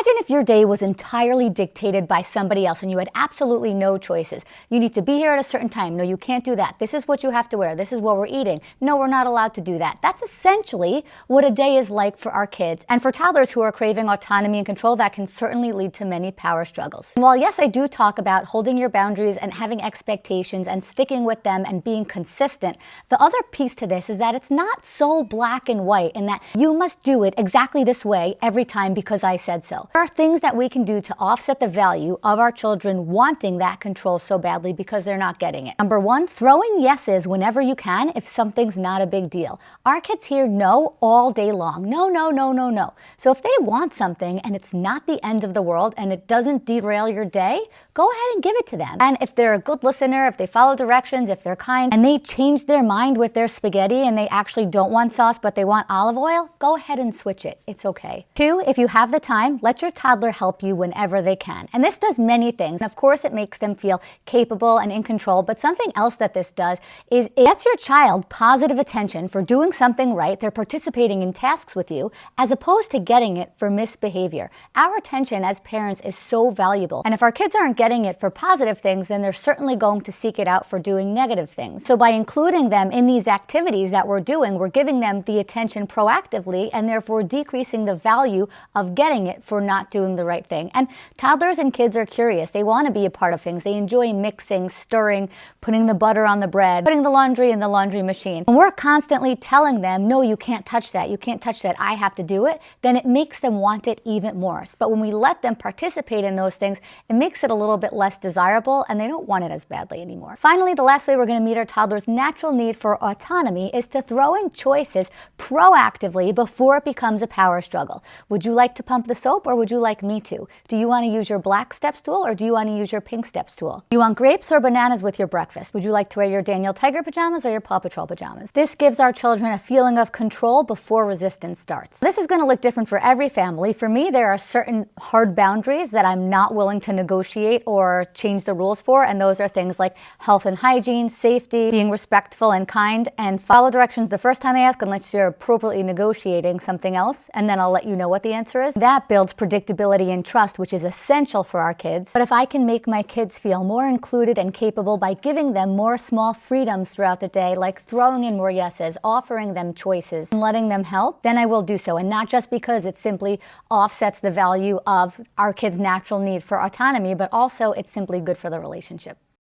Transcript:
Imagine if your day was entirely dictated by somebody else and you had absolutely no choices. You need to be here at a certain time. No, you can't do that. This is what you have to wear. This is what we're eating. No, we're not allowed to do that. That's essentially what a day is like for our kids. And for toddlers who are craving autonomy and control, that can certainly lead to many power struggles. And while yes, I do talk about holding your boundaries and having expectations and sticking with them and being consistent, the other piece to this is that it's not so black and white in that you must do it exactly this way every time because I said so. There are things that we can do to offset the value of our children wanting that control so badly because they're not getting it. Number one, throwing yeses whenever you can if something's not a big deal. Our kids hear no all day long. No, no, no, no, no. So if they want something and it's not the end of the world and it doesn't derail your day, go ahead and give it to them. And if they're a good listener, if they follow directions, if they're kind, and they change their mind with their spaghetti and they actually don't want sauce but they want olive oil, go ahead and switch it. It's okay. Two, if you have the time, let your toddler help you whenever they can. And this does many things. Of course, it makes them feel capable and in control, but something else that this does is it gets your child positive attention for doing something right. They're participating in tasks with you as opposed to getting it for misbehavior. Our attention as parents is so valuable. And if our kids aren't getting it for positive things, then they're certainly going to seek it out for doing negative things. So by including them in these activities that we're doing, we're giving them the attention proactively and therefore decreasing the value of getting it for not doing the right thing. And toddlers and kids are curious. They want to be a part of things. They enjoy mixing, stirring, putting the butter on the bread, putting the laundry in the laundry machine. When we're constantly telling them, no, you can't touch that, you can't touch that, I have to do it, then it makes them want it even more. But when we let them participate in those things, it makes it a little bit less desirable and they don't want it as badly anymore. Finally, the last way we're going to meet our toddler's natural need for autonomy is to throw in choices proactively before it becomes a power struggle. Would you like to pump the soap or would you like me to? Do you want to use your black step stool or do you want to use your pink step stool? Do you want grapes or bananas with your breakfast? Would you like to wear your Daniel Tiger pajamas or your Paw Patrol pajamas? This gives our children a feeling of control before resistance starts. This is going to look different for every family. For me, there are certain hard boundaries that I'm not willing to negotiate or change the rules for, and those are things like health and hygiene, safety, being respectful and kind, and follow directions the first time I ask unless you're appropriately negotiating something else, and then I'll let you know what the answer is. That builds predictability and trust, which is essential for our kids. But if I can make my kids feel more included and capable by giving them more small freedoms throughout the day, like throwing in more yeses, offering them choices, and letting them help, then I will do so. And not just because it simply offsets the value of our kids' natural need for autonomy, but also it's simply good for the relationship.